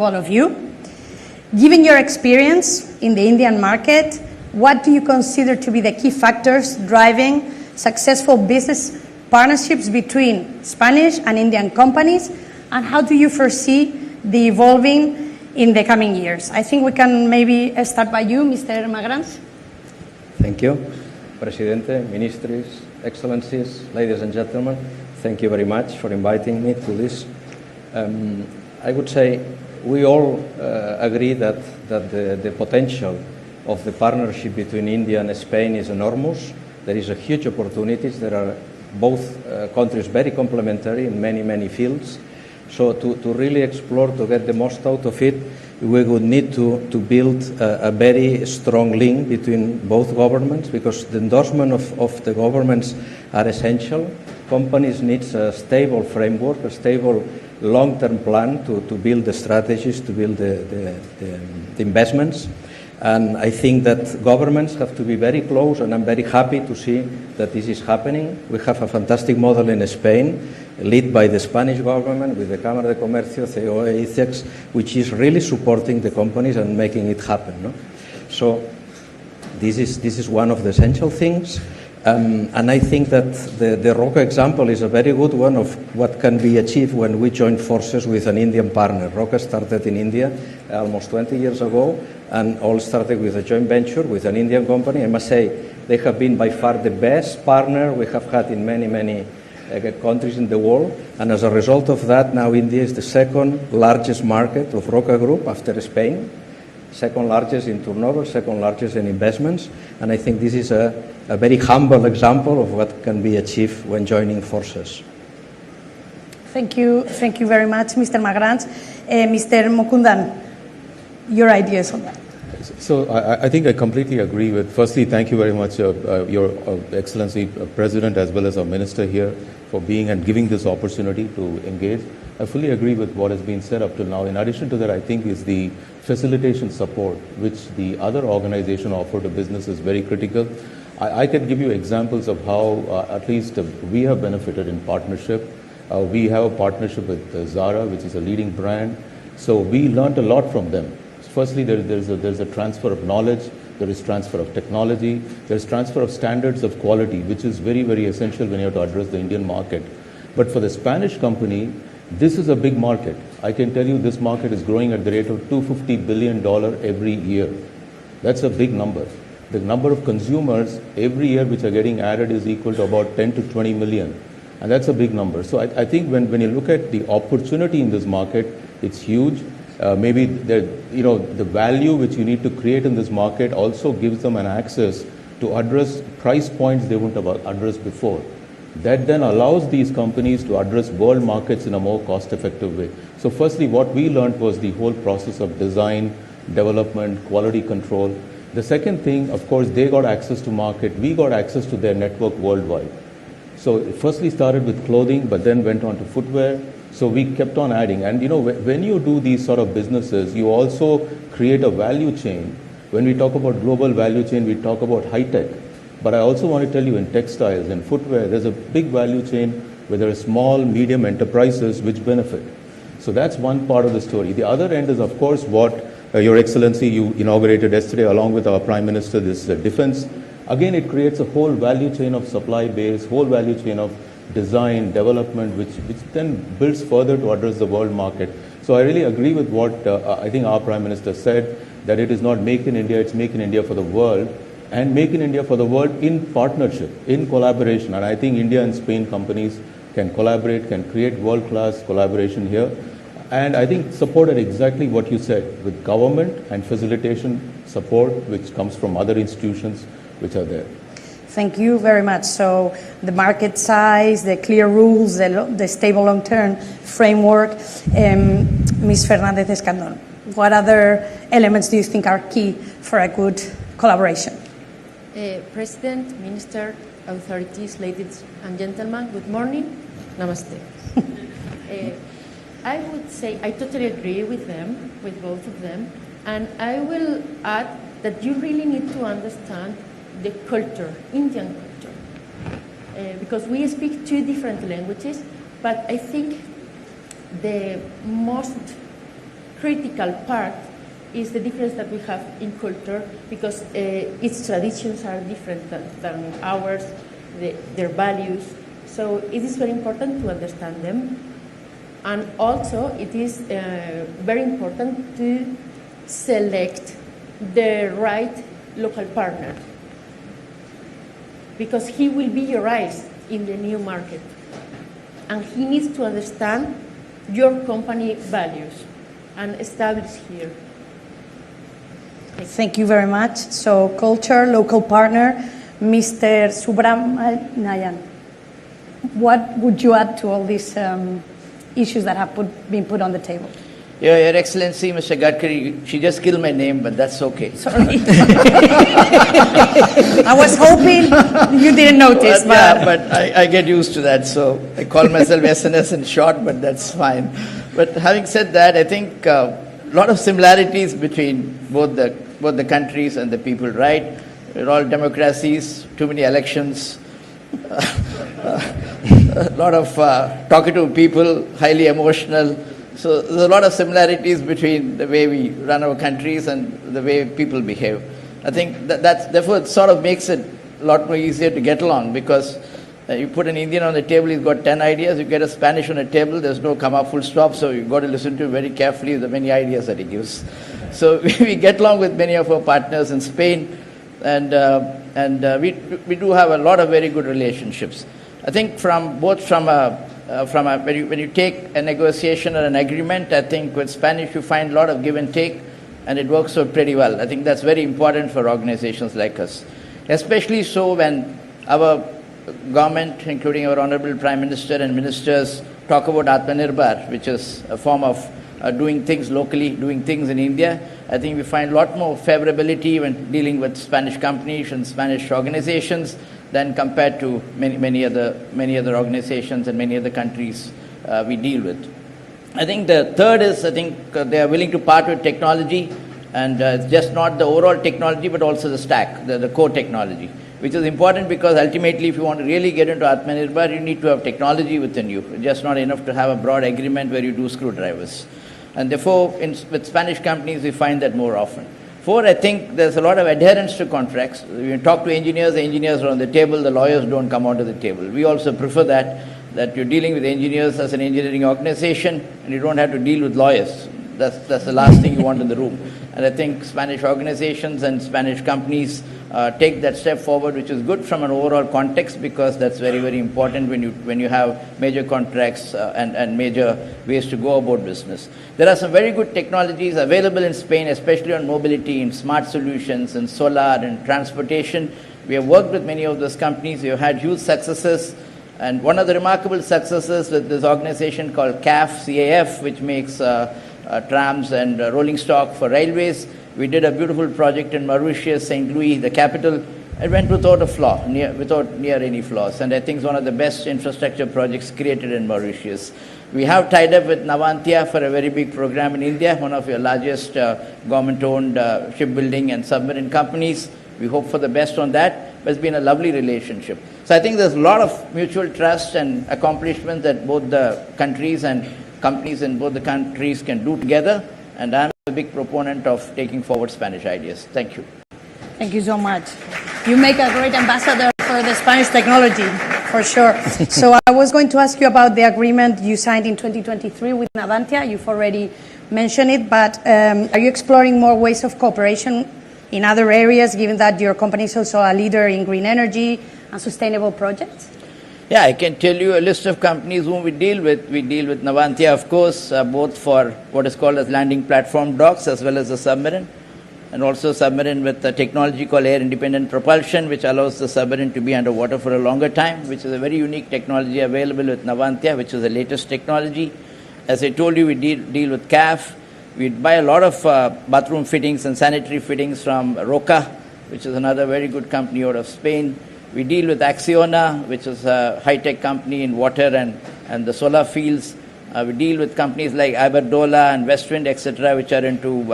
all of you. Given your experience in the Indian market, what do you consider to be the key factors driving successful business partnerships between Spanish and Indian companies, and how do you foresee the evolving in the coming years? I think we can maybe start by you, Mr. Magrans. Thank you, Presidente, Ministries, Excellencies, ladies and gentlemen. Thank you very much for inviting me to this. I would say we all agree that the potential of the partnership between India and Spain is enormous. There is a huge opportunities. There are both countries very complementary in many fields. So to really explore, to get the most out of it, we would need to build a very strong link between both governments, because the endorsement of the governments are essential. Companies need a stable framework, a stable long-term plan to build the strategies, to build the investments. And I think that governments have to be very close, and I'm very happy to see that this is happening. We have a fantastic model in Spain, led by the Spanish government with the Cámara de Comercio, COE, ICEX, which is really supporting the companies and making it happen. No? So this is one of the essential things. And I think that the Roca example is a very good one of what can be achieved when we join forces with an Indian partner. Roca started in India almost 20 years ago, and all started with a joint venture with an Indian company. I must say they have been by far the best partner we have had in many countries in the world. And as a result of that, now India is the second largest market of Roca Group after Spain. Second largest in turnover, second largest in investments, and I think this is a very humble example of what can be achieved when joining forces. Thank you very much, Mr. Magrans. Mr. Mukundan, your ideas on that? So I think I completely agree with, firstly, thank you very much, Your Excellency President, as well as our Minister here, for being and giving this opportunity to engage. I fully agree with what has been said up till now. In addition to that, I think is the facilitation support, which the other organization offer to business is very critical. I can give you examples of how at least we have benefited in partnership. We have a partnership with Zara, which is a leading brand. So we learned a lot from them. Firstly, there's a transfer of knowledge, there is transfer of technology, there's transfer of standards of quality, which is very essential when you have to address the Indian market. But for the Spanish company, this is a big market. I can tell you this market is growing at the rate of $250 billion every year. That's a big number. The number of consumers every year which are getting added is equal to about 10 to 20 million. And that's a big number. So I think when you look at the opportunity in this market, it's huge. Maybe the value which you need to create in this market also gives them an access to address price points they wouldn't have addressed before. That then allows these companies to address world markets in a more cost-effective way. So firstly, what we learned was the whole process of design, development, quality control. The second thing, of course, they got access to market. We got access to their network worldwide. So it firstly started with clothing, but then went on to footwear. So we kept on adding. And when you do these sort of businesses, you also create a value chain. When we talk about global value chain, we talk about high tech. But I also want to tell you, in textiles and footwear, there's a big value chain where there are small, medium enterprises which benefit. So that's one part of the story. The other end is, of course, what Your Excellency, you inaugurated yesterday along with our Prime Minister, this defense. Again, it creates a whole value chain of supply base, whole value chain of design, development, which then builds further to address the world market. So I really agree with what I think our Prime Minister said, that it is not make in India, it's make in India for the world. And make in India for the world in partnership, in collaboration. And I think India and Spain companies can collaborate, can create world-class collaboration here. And I think supported exactly what you said, with government and facilitation support, which comes from other institutions which are there. Thank you very much. So the market size, the clear rules, the stable long-term framework. Ms. Fernández Escandón, what other elements do you think are key for a good collaboration? President, Minister, authorities, ladies and gentlemen, good morning. Namaste. I would say I totally agree with them, with both of them, and I will add that you really need to understand the culture, Indian culture, because we speak two different languages, but I think the most critical part is the difference that we have in culture, because its traditions are different than ours, their values. So it is very important to understand them. And also it is very important to select the right local partner, because he will be your eyes in the new market. And he needs to understand your company values and establish here. Thank you very much. So, culture, local partner, Mr. Subramanian. What would you add to all these issues that have been put on the table? Your Excellency, Mr. Gadkari, she just killed my name, but that's okay. Sorry. I was hoping you didn't notice. Yeah, but I get used to that, so I call myself SNS in short, but that's fine. But having said that, I think a lot of similarities between both the countries and the people, right? We're all democracies, too many elections, a lot of talkative people, highly emotional. So there's a lot of similarities between the way we run our countries and the way people behave. I think that's therefore it sort of makes it a lot more easier to get along, because you put an Indian on the table, he's got 10 ideas. You get a Spanish on the table, there's no comma, full stop, so you've got to listen to him very carefully, the many ideas that he gives. So we get along with many of our partners in Spain, and we do have a lot of very good relationships. I think when you take a negotiation or an agreement, I think with Spanish you find a lot of give and take, and it works out pretty well. I think that's very important for organizations like us, especially so when our government, including our Honorable Prime Minister and ministers, talk about Atmanirbhar, which is a form of doing things locally, doing things in India. I think we find a lot more favorability when dealing with Spanish companies and Spanish organizations than compared to many other organizations and many other countries we deal with. I think the third is, I think they are willing to part with technology, and it's just not the overall technology but also the stack, the core technology, which is important, because ultimately if you want to really get into Atmanirbhar, you need to have technology within you. It's just not enough to have a broad agreement where you do screwdrivers. And therefore, with Spanish companies, we find that more often. Four, I think there's a lot of adherence to contracts. When you talk to engineers, the engineers are on the table, the lawyers don't come onto the table. We also prefer that you're dealing with engineers as an engineering organization, and you don't have to deal with lawyers. That's the last thing you want in the room. And I think Spanish organizations and Spanish companies take that step forward, which is good from an overall context, because that's very, very important when you have major contracts and major ways to go about business. There are some very good technologies available in Spain, especially on mobility, in smart solutions, in solar, and transportation. We have worked with many of those companies. We have had huge successes. And one of the remarkable successes with this organization called CAF, which makes trams and rolling stock for railways. We did a beautiful project in Mauritius, St. Louis, the capital. It went without a flaw, without near any flaws. And I think it's one of the best infrastructure projects created in Mauritius. We have tied up with Navantia for a very big program in India, one of your largest government-owned shipbuilding and submarine companies. We hope for the best on that, but it's been a lovely relationship. So I think there's a lot of mutual trust and accomplishments that both the countries and companies in both the countries can do together, and I'm a big proponent of taking forward Spanish ideas. Thank you. Thank you so much. You make a great ambassador for the Spanish technology, for sure. So I was going to ask you about the agreement you signed in 2023 with Navantia. You've already mentioned it, but are you exploring more ways of cooperation in other areas, given that your company is also a leader in green energy and sustainable projects? Yeah, I can tell you a list of companies whom we deal with. We deal with Navantia, of course, both for what is called as landing platform docks as well as the submarine, and also submarine with a technology called air-independent propulsion, which allows the submarine to be underwater for a longer time, which is a very unique technology available with Navantia, which is the latest technology. As I told you, we deal with CAF. We buy a lot of bathroom fittings and sanitary fittings from Roca, which is another very good company out of Spain. We deal with Acciona, which is a high-tech company in water and the solar fields. We deal with companies like Iberdrola and Westwind, etc., which are into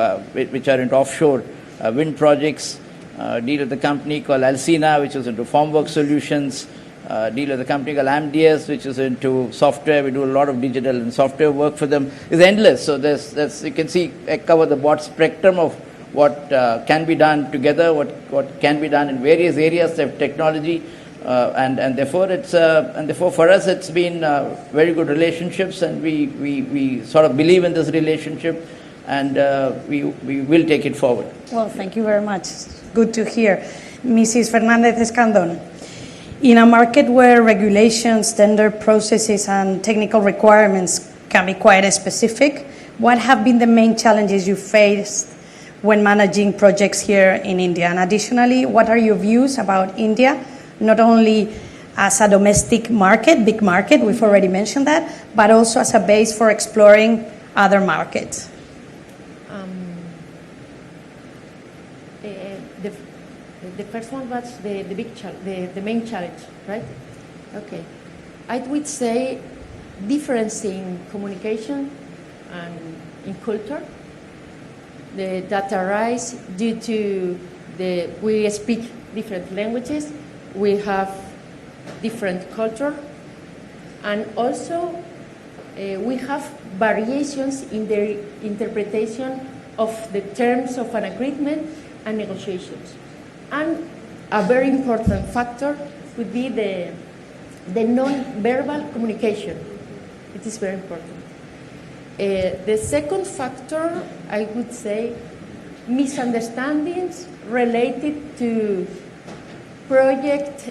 offshore wind projects. Deal with a company called Alcina, which is into formwork solutions. deal with a company called AMDS, which is into software. We do a lot of digital and software work for them. It's endless. So there's you can see I cover the broad spectrum of what can be done together, what can be done in various areas of technology, and therefore for us it's been very good relationships, and we sort of believe in this relationship, and we will take it forward. Well, thank you very much. Good to hear. Mrs. Fernandez Escandón, in a market where regulations, tender processes, and technical requirements can be quite specific, what have been the main challenges you faced when managing projects here in India? And additionally, what are your views about India, not only as a domestic market, big market, we've already mentioned that, but also as a base for exploring other markets? The first one was the main challenge, right? Okay. I would say difference in communication and in culture that arise due to we speak different languages, we have different culture, and also we have variations in the interpretation of the terms of an agreement and negotiations. And a very important factor would be the non-verbal communication. It is very important. The second factor, I would say, misunderstandings related to project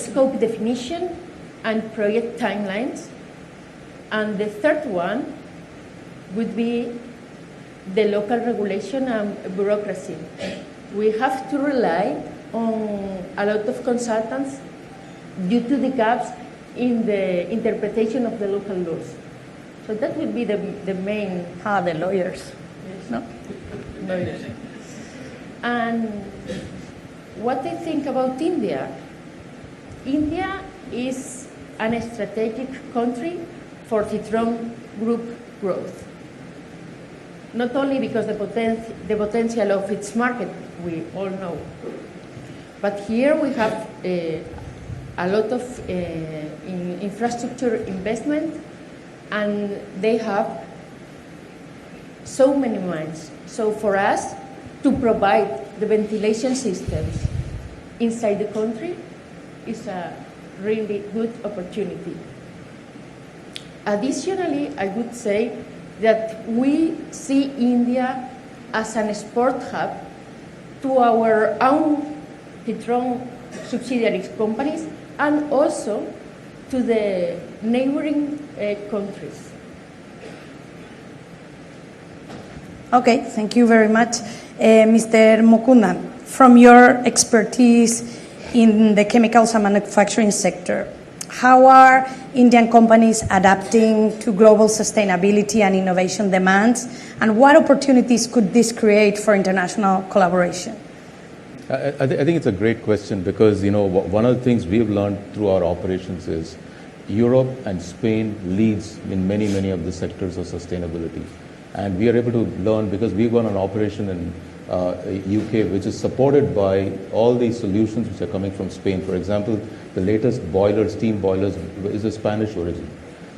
scope definition and project timelines. And the third one would be the local regulation and bureaucracy. We have to rely on a lot of consultants due to the gaps in the interpretation of the local laws. So that would be the main... the lawyers. Yes. No? Lawyers. And what I think about India, India is an strategic country for Citron Group growth. Not only because the potential of its market, we all know, but here we have a lot of infrastructure investment, and they have so many mines. So for us to provide the ventilation systems inside the country is a really good opportunity. Additionally, I would say that we see India as an export hub to our own Citron subsidiary companies and also to the neighboring countries. Okay, thank you very much. Mr. Mukundan, from your expertise in the chemicals and manufacturing sector, how are Indian companies adapting to global sustainability and innovation demands, and what opportunities could this create for international collaboration? I think it's a great question because, one of the things we've learned through our operations is Europe and Spain leads in many, many of the sectors of sustainability. And we are able to learn because we've got an operation in UK which is supported by all these solutions which are coming from Spain. For example, the latest boilers, steam boilers, is a Spanish origin.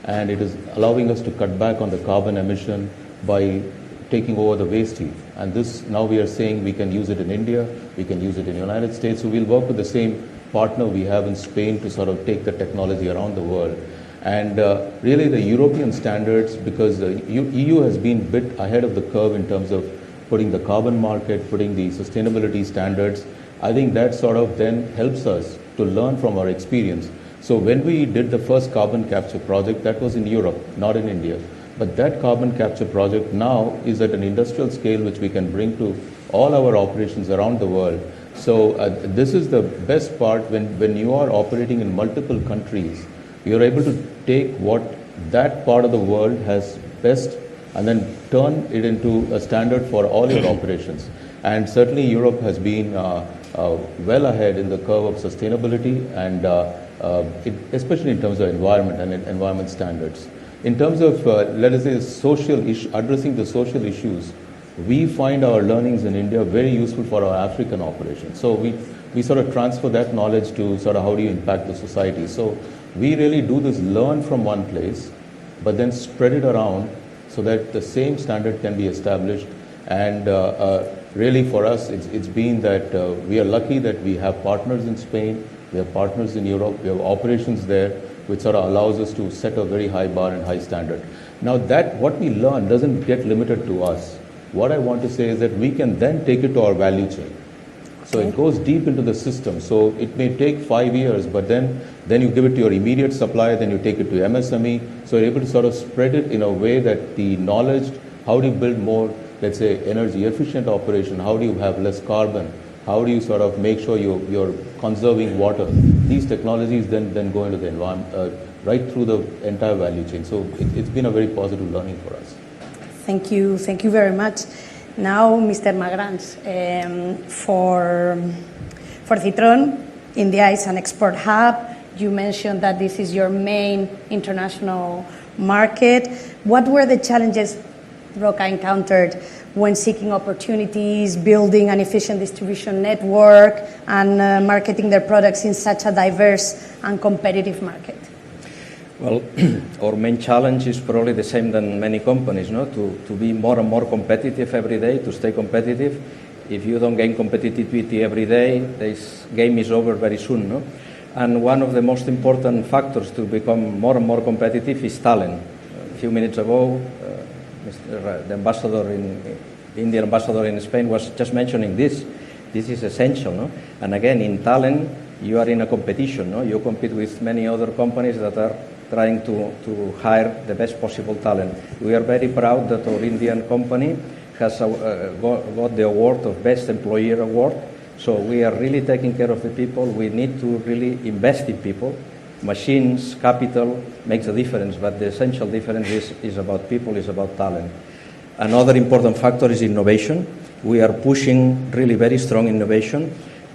And it is allowing us to cut back on the carbon emission by taking over the waste heat. And this, now we are saying we can use it in India, we can use it in the United States. So we'll work with the same partner we have in Spain to sort of take the technology around the world. And really the European standards, because the EU has been a bit ahead of the curve in terms of putting the carbon market, putting the sustainability standards, I think that sort of then helps us to learn from our experience. So when we did the first carbon capture project, that was in Europe, not in India. But that carbon capture project now is at an industrial scale which we can bring to all our operations around the world. So this is the best part when you are operating in multiple countries, you're able to take what that part of the world has best and then turn it into a standard for all your operations. And certainly Europe has been well ahead in the curve of sustainability, and especially in terms of environment and environment standards. In terms of, let us say, addressing the social issues, we find our learnings in India very useful for our African operations. So we sort of transfer that knowledge to sort of how do you impact the society. So we really do this learn from one place, but then spread it around so that the same standard can be established. And really for us, it's been that we are lucky that we have partners in Spain, we have partners in Europe, we have operations there, which sort of allows us to set a very high bar and high standard. Now that what we learn doesn't get limited to us. What I want to say is that we can then take it to our value chain. So it goes deep into the system. So it may take 5 years, but then you give it to your immediate supplier, then you take it to MSME. So you're able to sort of spread it in a way that the knowledge, how do you build more, let's say, energy efficient operation, how do you have less carbon, how do you sort of make sure you're conserving water. These technologies then go into the environment, right through the entire value chain. So it's been a very positive learning for us. Thank you very much. Now, Mr. Magrans, for Citron, India is an export hub. You mentioned that this is your main international market. What were the challenges Roca encountered when seeking opportunities, building an efficient distribution network, and marketing their products in such a diverse and competitive market? Well, our main challenge is probably the same than many companies, no? To be more and more competitive every day, to stay competitive. If you don't gain competitivity every day, this game is over very soon, no? And one of the most important factors to become more and more competitive is talent. A few minutes ago, the ambassador Indian ambassador in Spain was just mentioning this. This is essential, no? And again, in talent, you are in a competition, no? You compete with many other companies that are trying to hire the best possible talent. We are very proud that our Indian company has got the award of Best Employer Award. So we are really taking care of the people. We need to really invest in people. Machines, capital makes a difference, but the essential difference is about people, is about talent. Another important factor is innovation. We are pushing really very strong innovation.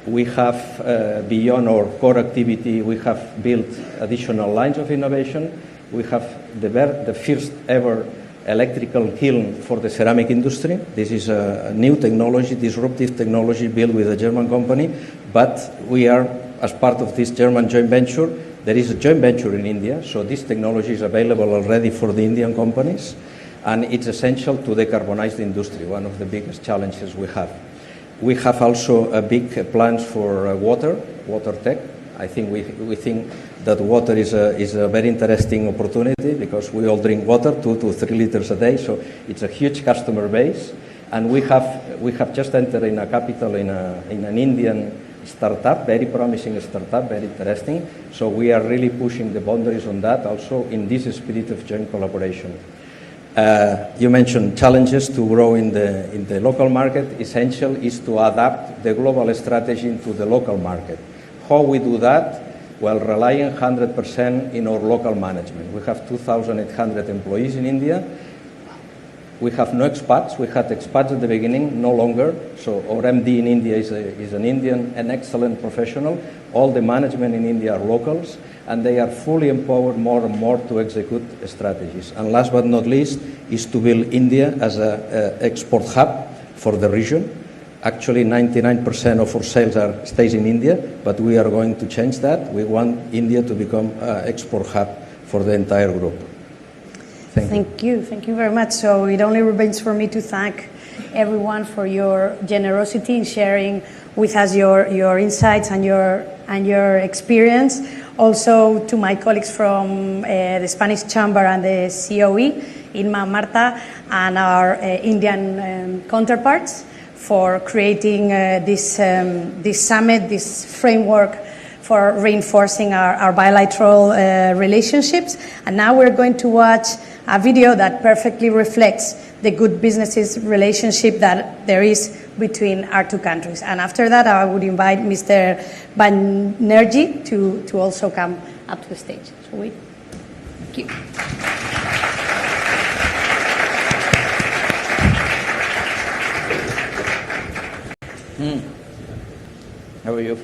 We have, beyond our core activity, we have built additional lines of innovation. We have the first ever electrical kiln for the ceramic industry. This is a new technology, disruptive technology built with a German company, but we are, as part of this German joint venture, there is a joint venture in India, so this technology is available already for the Indian companies, and it's essential to decarbonize the industry, one of the biggest challenges we have. We have also a big plans for water tech. I think we think that water is a very interesting opportunity because we all drink water, 2 to 3 liters a day, so it's a huge customer base. And we have just entered in a capital in an Indian startup, very promising startup, very interesting. So we are really pushing the boundaries on that also in this spirit of joint collaboration. You mentioned challenges to grow in the local market. Essential is to adapt the global strategy to the local market. How we do that? Well, relying 100% in our local management. We have 2,800 employees in India. We have no expats. We had expats at the beginning, no longer. So our MD in India is an Indian, an excellent professional. All the management in India are locals, and they are fully empowered more and more to execute strategies. And last but not least is to build India as an export hub for the region. Actually, 99% of our sales stays in India, but we are going to change that. We want India to become an export hub for the entire group. Thank you very much. So it only remains for me to thank everyone for your generosity in sharing with us your insights and your experience. Also to my colleagues from the Spanish Chamber and the COE, Irma, Marta, and our Indian counterparts for creating this summit, this framework for reinforcing our bilateral relationships. And now we're going to watch a video that perfectly reflects the good businesses relationship that there is between our two countries. And after that, I would invite Mr. Banerjee to also come up to the stage. Thank you. How are you?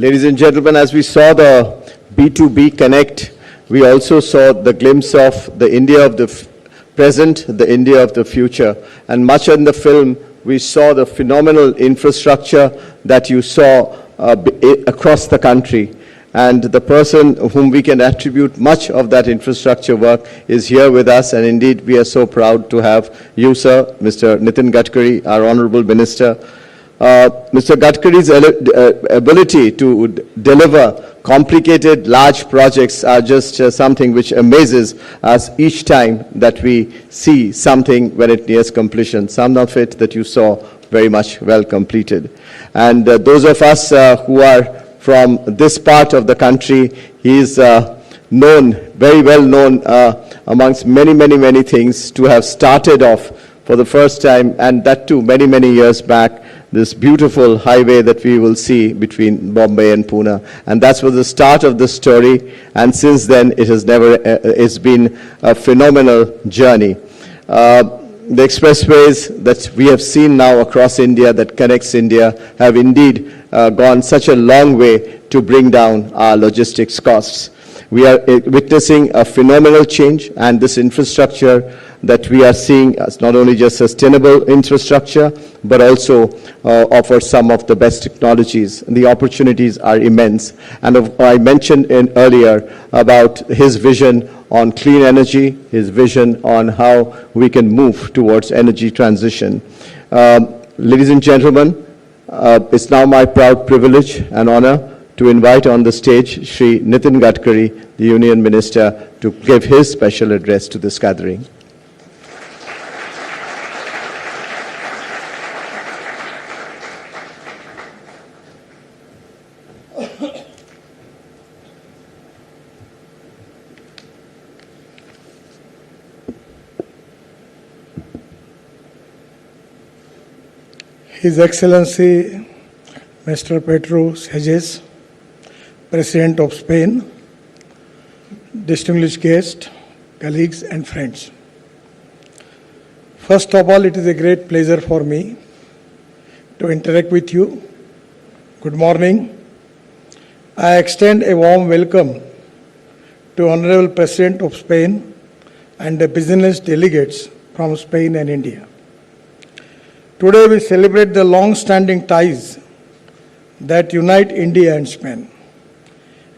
Ladies and gentlemen, as we saw the B2B Connect, we also saw the glimpse of the India of the present, the India of the future. And much in the film, we saw the phenomenal infrastructure that you saw across the country. And the person whom we can attribute much of that infrastructure work is here with us. And indeed, we are so proud to have you, sir, Mr. Nitin Gadkari, our Honorable Minister. Mr. Gadkari's ability to deliver complicated, large projects are just something which amazes us each time that we see something when it nears completion. Some of it that you saw very much well completed. And those of us who are from this part of the country, he is known, very well known amongst many things, to have started off for the first time, and that too many years back, this beautiful highway that we will see between Bombay and Pune. And that was the start of the story, and since then it has it's been a phenomenal journey. The expressways that we have seen now across India that connects India have indeed gone such a long way to bring down our logistics costs. We are witnessing a phenomenal change, and this infrastructure that we are seeing as not only just sustainable infrastructure, but also offers some of the best technologies. And the opportunities are immense. And I mentioned earlier about his vision on clean energy, his vision on how we can move towards energy transition. Ladies and gentlemen, it's now my proud privilege and honor to invite on the stage Shri Nitin Gadkari, the Union Minister, to give his special address to this gathering. His Excellency Mr. Pedro Sanchez, President of Spain, distinguished guests, colleagues and friends. First of all, it is a great pleasure for me to interact with you. Good morning. I extend a warm welcome to Honorable President of Spain and the business delegates from Spain and India. Today we celebrate the long-standing ties that unite India and Spain.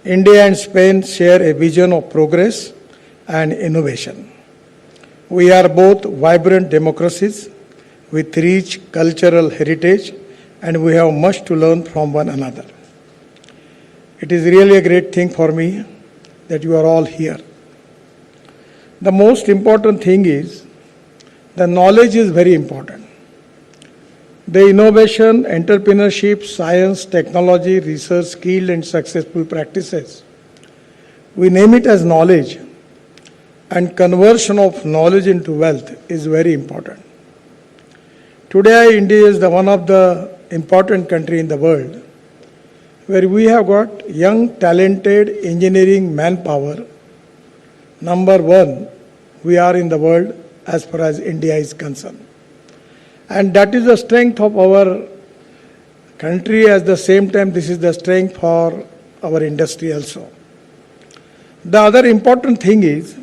India and Spain share a vision of progress and innovation. We are both vibrant democracies with rich cultural heritage, and we have much to learn from one another. It is really a great thing for me that you are all here. The most important thing is the knowledge is very important. The innovation, entrepreneurship, science, technology, research, skilled and successful practices, we name it as knowledge, and conversion of knowledge into wealth is very important. Today, India is one of the important countries in the world where we have got young, talented engineering manpower. Number one, we are in the world as far as India is concerned. And that is the strength of our country. At the same time, this is the strength for our industry also. The other important thing is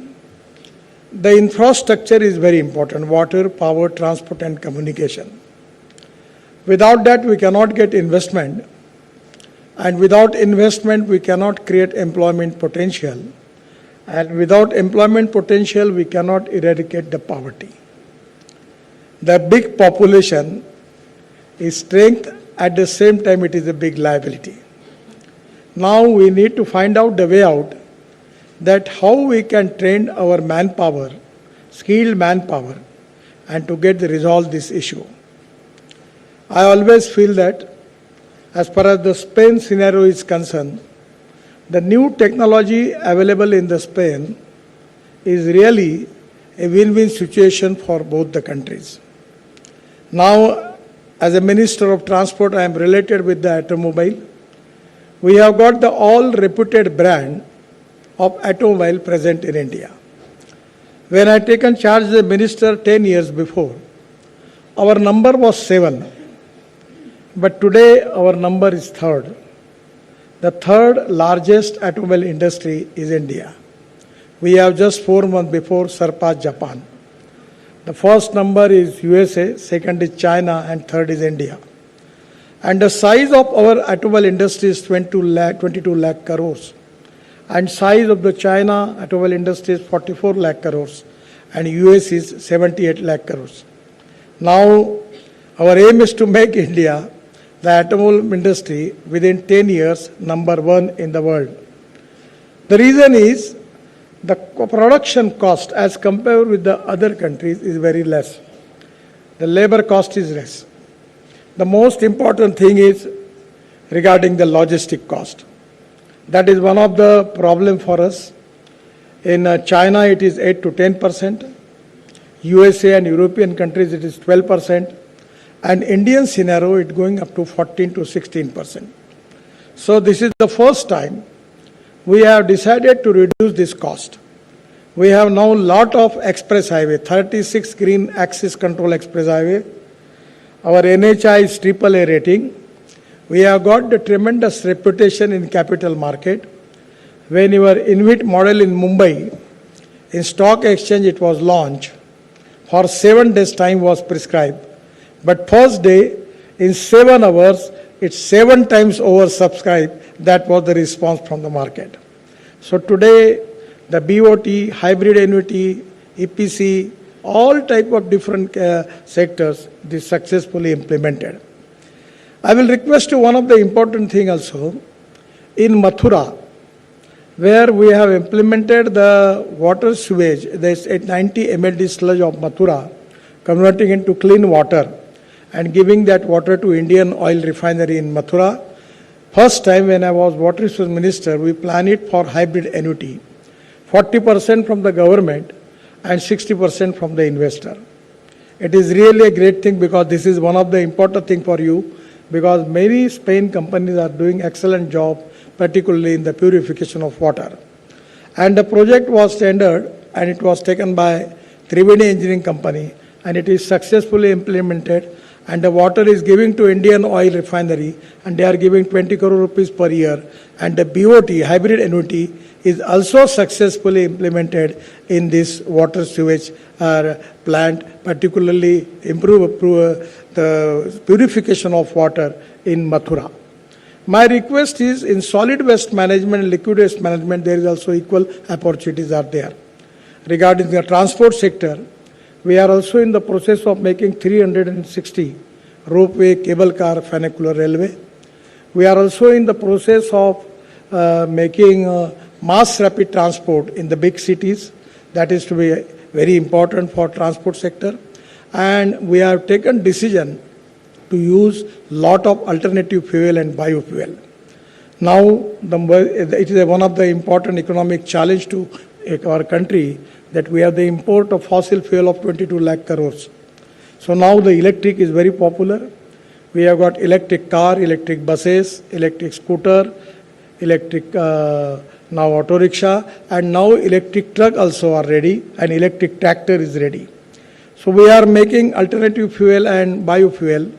the infrastructure is very important: water, power, transport and communication. Without that, we cannot get investment. And without investment, we cannot create employment potential. And without employment potential, we cannot eradicate the poverty. The big population is strength, at the same time it is a big liability. Now we need to find out the way out, that how we can train our manpower, skilled manpower, and to resolve this issue. I always feel that as far as the Spain scenario is concerned, the new technology available in the Spain is really a win-win situation for both the countries. Now, as a Minister of Transport, I am related with the automobile. We have got the all-reputed brand of automobile present in India. When I taken charge as a minister 10 years before, our number was 7. But today, our number is 3rd. The third largest automobile industry is India. We have just 4 months before surpassed Japan. The first number is USA, second is China, and third is India. And the size of our automobile industry is 22 lakh crores. And size of the China automobile industry is 44 lakh crores. And US is 78 lakh crores. Now, our aim is to make India, the automobile industry, within 10 years, number 1 in the world. The reason is the production cost as compared with the other countries is very less. The labor cost is less. The most important thing is regarding the logistic cost. That is one of the problem for us. In China, it is 8 to 10%. USA and European countries, it is 12%. And Indian scenario, it going up to 14 to 16%. So this is the first time we have decided to reduce this cost. We have now lot of express highway, 36 green axis control express highway. Our NHI is AAA rating. We have got the tremendous reputation in capital market. When your InvIT model in Mumbai, in stock exchange it was launched, for 7 days time was prescribed. But first day, in 7 hours, it's 7 times oversubscribed. That was the response from the market. So today, the BOT, hybrid annuity, EPC, all type of different sectors, this successfully implemented. I will request you one of the important thing also, in Mathura, where we have implemented the water sewage, there's a 90 mld sludge of Mathura, converting into clean water and giving that water to Indian oil refinery in Mathura. First time when I was water resource minister, we planned it for hybrid annuity, 40% from the government and 60% from the investor. It is really a great thing because this is one of the important thing for you, because many Spain companies are doing excellent job, particularly in the purification of water. And the project was tendered and it was taken by Triveni Engineering Company and it is successfully implemented, and the water is giving to Indian oil refinery and they are giving 20 crore rupees per year, and the BOT, hybrid annuity, is also successfully implemented in this water sewage plant, particularly improve the purification of water in Mathura. My request is in solid waste management and liquid waste management, there is also equal opportunities are there. Regarding the transport sector, we are also in the process of making 360 ropeway, cable car, funicular railway. We are also in the process of making mass rapid transport in the big cities. That is to be very important for transport sector. And we have taken decision to use lot of alternative fuel and biofuel. Now, it is one of the important economic challenge to our country that we have the import of fossil fuel of 22 lakh crores. So now the electric is very popular. We have got electric car, electric buses, electric scooter, electric now auto rickshaw, and now electric truck also are ready, and electric tractor is ready. So we are making alternative fuel and biofuel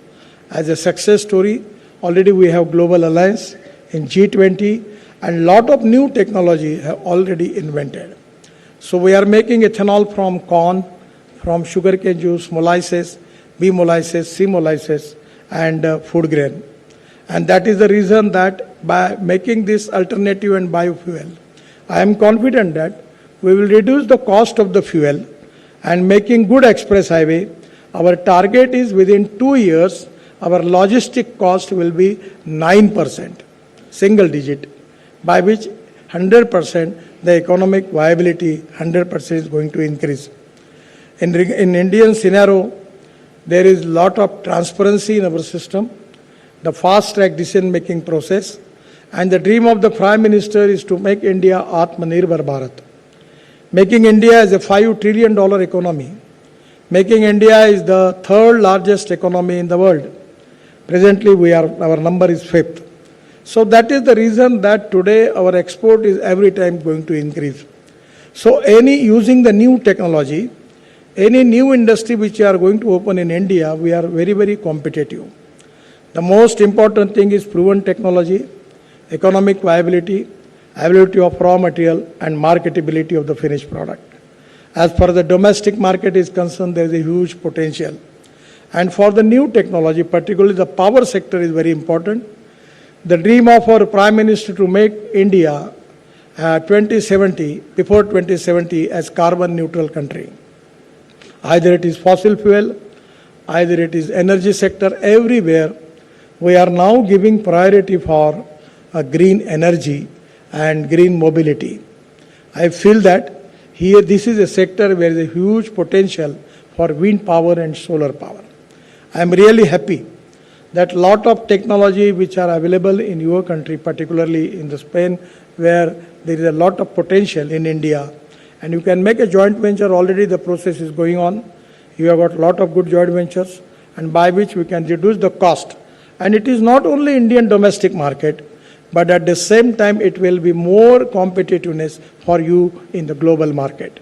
as a success story. Already we have global alliance in G20, and lot of new technology have already invented. So we are making ethanol from corn, from sugarcane juice, molasses, B molasses, C molasses, and food grain. And that is the reason that by making this alternative and biofuel, I am confident that we will reduce the cost of the fuel and making good express highway. Our target is within 2 years, our logistic cost will be 9%, single digit, by which 100% the economic viability 100% is going to increase. In Indian scenario, there is lot of transparency in our system, the fast track decision making process, and the dream of the Prime Minister is to make India Atmanirbhar Bharat. Making India as a $5 trillion economy. Making India is the third largest economy in the world. Presently, our number is 5th. So that is the reason that today our export is every time going to increase. So using the new technology, any new industry which we are going to open in India, we are very, very competitive. The most important thing is proven technology, economic viability, availability of raw material, and marketability of the finished product. As far as the domestic market is concerned, there is a huge potential. And for the new technology, particularly the power sector is very important. The dream of our Prime Minister to make India 2070, before 2070, as carbon neutral country. Either it is fossil fuel, either it is energy sector, everywhere we are now giving priority for green energy and green mobility. I feel that here this is a sector where there is a huge potential for wind power and solar power. I am really happy that lot of technology which are available in your country, particularly in the Spain, where there is a lot of potential in India, and you can make a joint venture. Already the process is going on. You have got a lot of good joint ventures, and by which we can reduce the cost. And it is not only Indian domestic market, but at the same time it will be more competitiveness for you in the global market.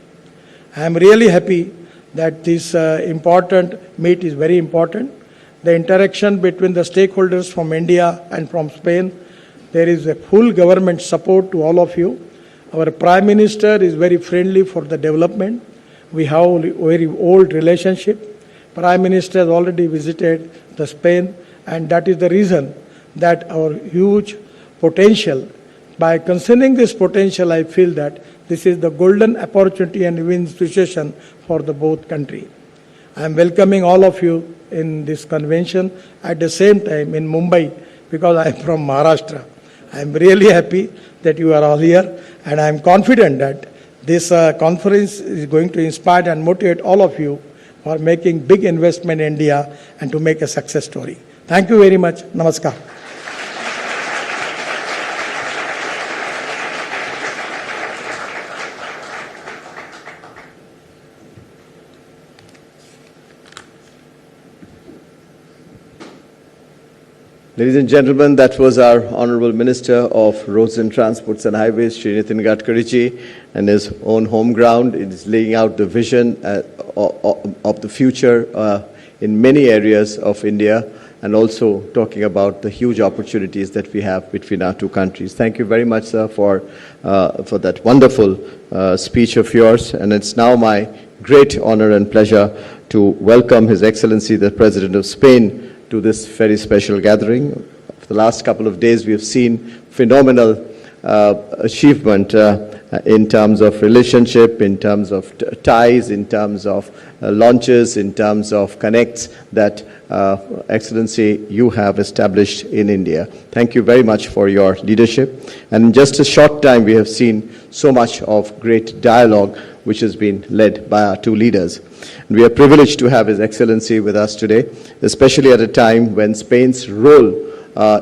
I am really happy that this important meet is very important. The interaction between the stakeholders from India and from Spain, there is a full government support to all of you. Our Prime Minister is very friendly for the development. We have a very old relationship. Prime Minister has already visited the Spain, and that is the reason that our huge potential, by considering this potential, I feel that this is the golden opportunity and win situation for the both country. I am welcoming all of you in this convention. At the same time in Mumbai, because I am from Maharashtra, I am really happy that you are all here, and I am confident that this conference is going to inspire and motivate all of you for making big investment in India and to make a success story. Thank you very much. Namaskar. Ladies and gentlemen, that was our Honorable Minister of Roads and Transports and Highways, Shri Nitin Gadkari ji, and his own home ground. It is laying out the vision of the future in many areas of India, and also talking about the huge opportunities that we have between our two countries. Thank you very much, sir, for that wonderful speech of yours. And it's now my great honor and pleasure to welcome His Excellency, the President of Spain, to this very special gathering. For the last couple of days, we have seen phenomenal achievement in terms of relationship, in terms of ties, in terms of launches, in terms of connects that Excellency, you have established in India. Thank you very much for your leadership. And in just a short time, we have seen so much of great dialogue which has been led by our two leaders. And we are privileged to have His Excellency with us today, especially at a time when Spain's role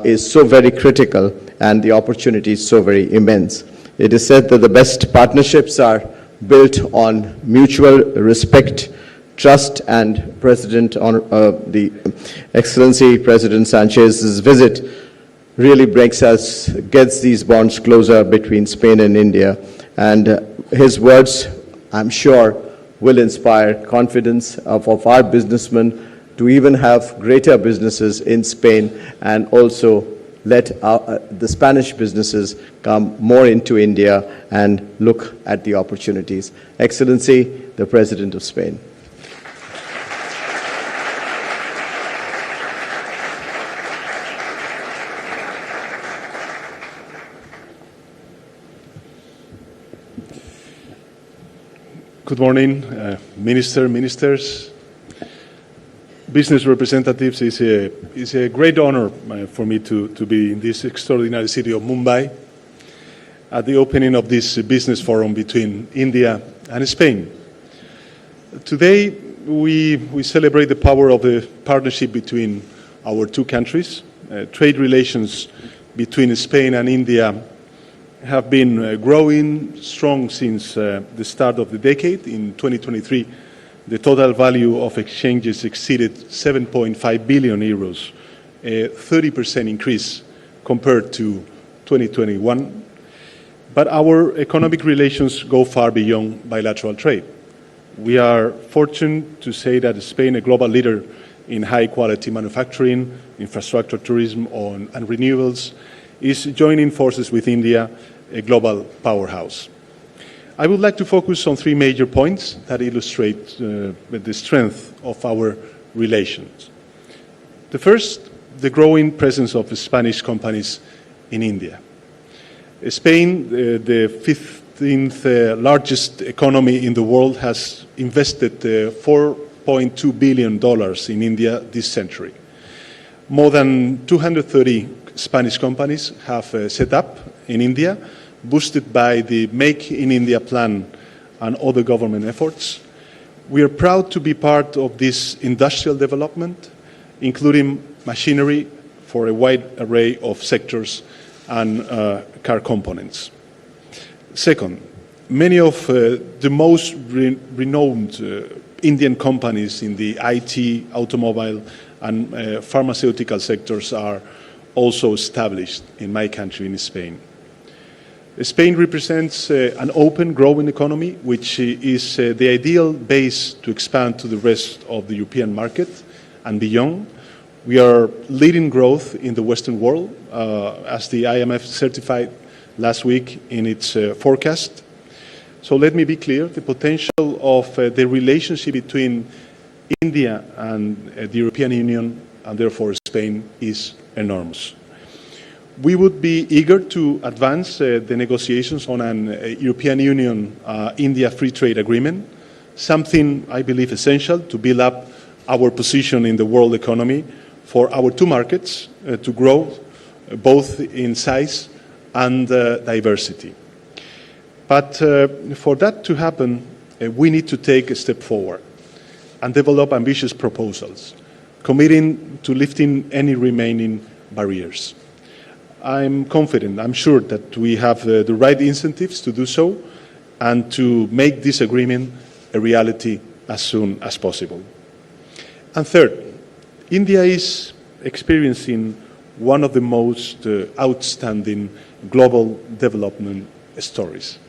is so very critical and the opportunity is so very immense. It is said that the best partnerships are built on mutual respect, trust, and the Excellency President Sanchez's visit really gets these bonds closer between Spain and India. And his words, I'm sure, will inspire confidence of our businessmen to even have greater businesses in Spain, and also let the Spanish businesses come more into India and look at the opportunities. Excellency, the President of Spain. Good morning, ministers, business representatives. It's a great honor for me to be in this extraordinary city of Mumbai at the opening of this business forum between India and Spain. Today, we celebrate the power of the partnership between our two countries. Trade relations between Spain and India have been growing strong since the start of the decade. In 2023, the total value of exchanges exceeded 7.5 billion euros, a 30% increase compared to 2021. But our economic relations go far beyond bilateral trade. We are fortunate to say that Spain, a global leader in high-quality manufacturing, infrastructure, tourism, and renewables, is joining forces with India, a global powerhouse. I would like to focus on three major points that illustrate the strength of our relations. The first, the growing presence of Spanish companies in India. Spain, the 15th largest economy in the world, has invested $4.2 billion in India this century. More than 230 Spanish companies have set up in India, boosted by the Make in India plan and other government efforts. We are proud to be part of this industrial development, including machinery for a wide array of sectors and car components. Second, many of the most renowned Indian companies in the IT, automobile, and pharmaceutical sectors are also established in my country, in Spain. Spain represents an open, growing economy, which is the ideal base to expand to the rest of the European market and beyond. We are leading growth in the Western world, as the IMF certified last week in its forecast. So let me be clear, the potential of the relationship between India and the European Union, and therefore Spain, is enormous. We would be eager to advance the negotiations on an European Union-India free trade agreement, something I believe essential to build up our position in the world economy for our two markets to grow both in size and diversity. But for that to happen, we need to take a step forward and develop ambitious proposals, committing to lifting any remaining barriers. I'm confident, I'm sure that we have the right incentives to do so and to make this agreement a reality as soon as possible. And third, India is experiencing one of the most outstanding global development stories.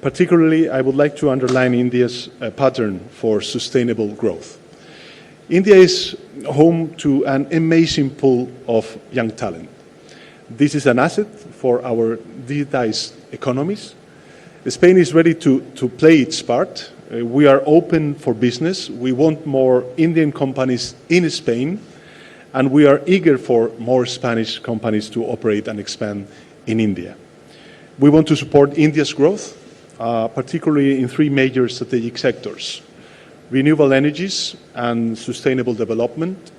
Particularly, I would like to underline India's pattern for sustainable growth. India is home to an amazing pool of young talent. This is an asset for our digitized economies. Spain is ready to play its part. We are open for business. We want more Indian companies in Spain, and we are eager for more Spanish companies to operate and expand in India. We want to support India's growth, particularly in three major strategic sectors: renewable energies and sustainable development,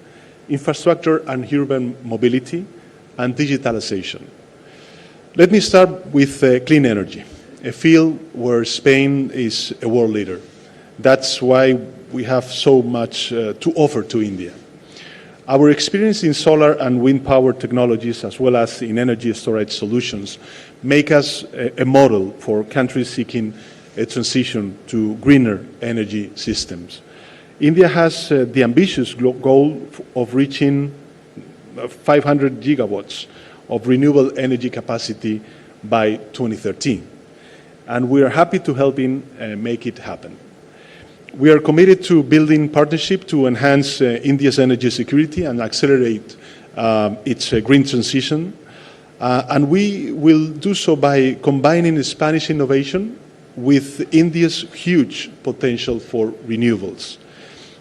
infrastructure and urban mobility, and digitalization. Let me start with clean energy, a field where Spain is a world leader. That's why we have so much to offer to India. Our experience in solar and wind power technologies, as well as in energy storage solutions, make us a model for countries seeking a transition to greener energy systems. India has the ambitious goal of reaching 500 gigawatts of renewable energy capacity by 2013. And we are happy to help make it happen. We are committed to building partnership to enhance India's energy security and accelerate its green transition. And we will do so by combining Spanish innovation with India's huge potential for renewables.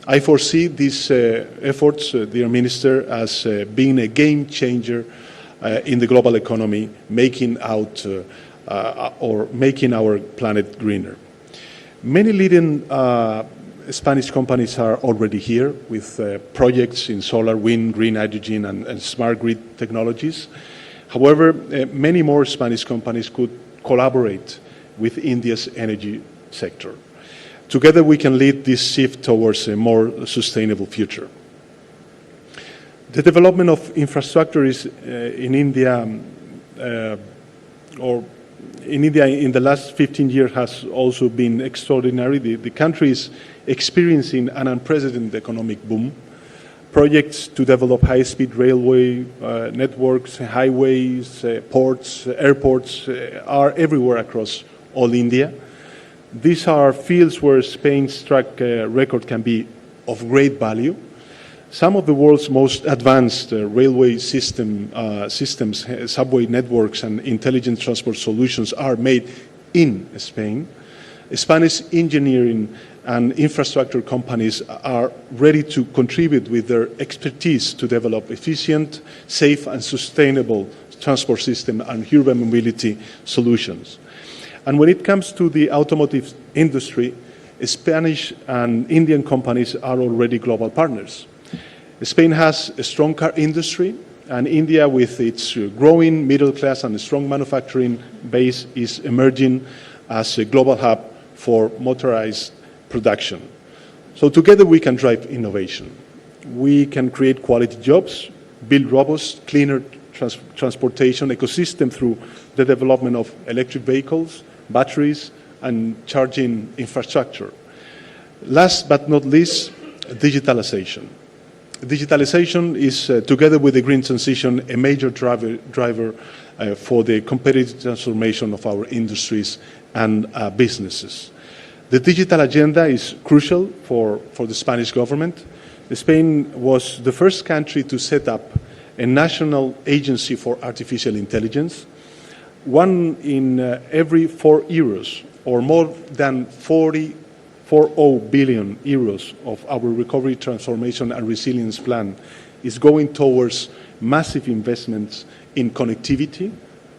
I foresee these efforts, dear Minister, as being a game changer in the global economy, making our planet greener. Many leading Spanish companies are already here with projects in solar, wind, green hydrogen, and smart grid technologies. However, many more Spanish companies could collaborate with India's energy sector. Together we can lead this shift towards a more sustainable future. The development of infrastructure is in India in the last 15 years has also been extraordinary. The country is experiencing an unprecedented economic boom. Projects to develop high-speed railway networks, highways, ports, airports are everywhere across all India. These are fields where Spain's track record can be of great value. Some of the world's most advanced railway systems, subway networks, and intelligent transport solutions are made in Spain. Spanish engineering and infrastructure companies are ready to contribute with their expertise to develop efficient, safe, and sustainable transport system and urban mobility solutions. And when it comes to the automotive industry, Spanish and Indian companies are already global partners. Spain has a strong car industry, and India, with its growing middle class and strong manufacturing base, is emerging as a global hub for motorized production. So together we can drive innovation. We can create quality jobs, build robust, cleaner transportation ecosystem through the development of electric vehicles, batteries, and charging infrastructure. Last but not least, digitalization. Digitalization is, together with the green transition, a major driver for the competitive transformation of our industries and businesses. The digital agenda is crucial for the Spanish government. Spain was the first country to set up a national agency for artificial intelligence. 1 in every 4 euros, or more than 40 billion euros of our recovery, transformation, and resilience plan is going towards massive investments in connectivity,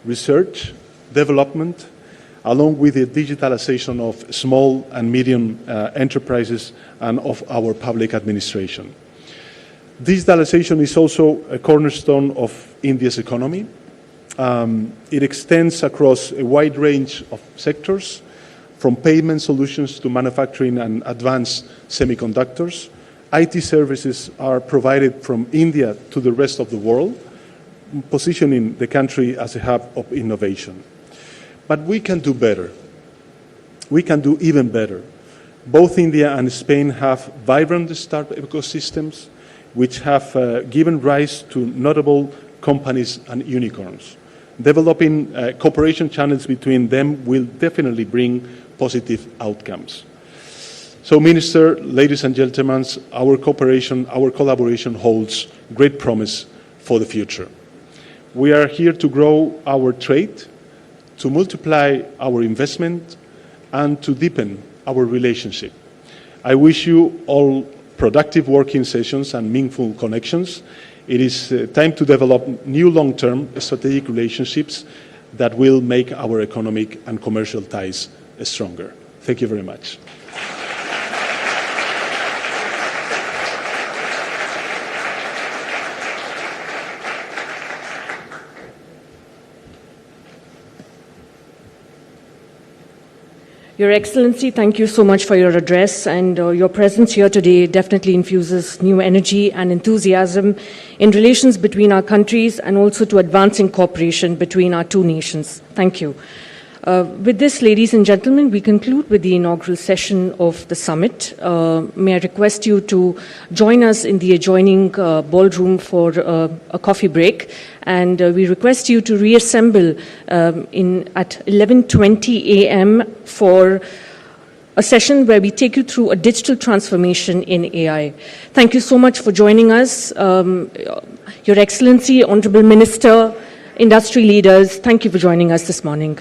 research, development, along with the digitalization of small and medium enterprises and of our public administration. Digitalization is also a cornerstone of India's economy. It extends across a wide range of sectors, from payment solutions to manufacturing and advanced semiconductors. IT services are provided from India to the rest of the world, positioning the country as a hub of innovation. But we can do better. We can do even better. Both India and Spain have vibrant startup ecosystems, which have given rise to notable companies and unicorns. Developing cooperation channels between them will definitely bring positive outcomes. So, Minister, ladies and gentlemen, our collaboration holds great promise for the future. We are here to grow our trade, to multiply our investment, and to deepen our relationship. I wish you all productive working sessions and meaningful connections. It is time to develop new long-term strategic relationships that will make our economic and commercial ties stronger. Thank you very much. Your Excellency, thank you so much for your address, and your presence here today definitely infuses new energy and enthusiasm in relations between our countries and also to advancing cooperation between our two nations. Thank you. With this, ladies and gentlemen, we conclude with the inaugural session of the summit. May I request you to join us in the adjoining ballroom for a coffee break, and we request you to reassemble at 11:20 a.m. for a session where we take you through a digital transformation in AI. Thank you so much for joining us. Your Excellency, Honorable Minister, industry leaders, thank you for joining us this morning.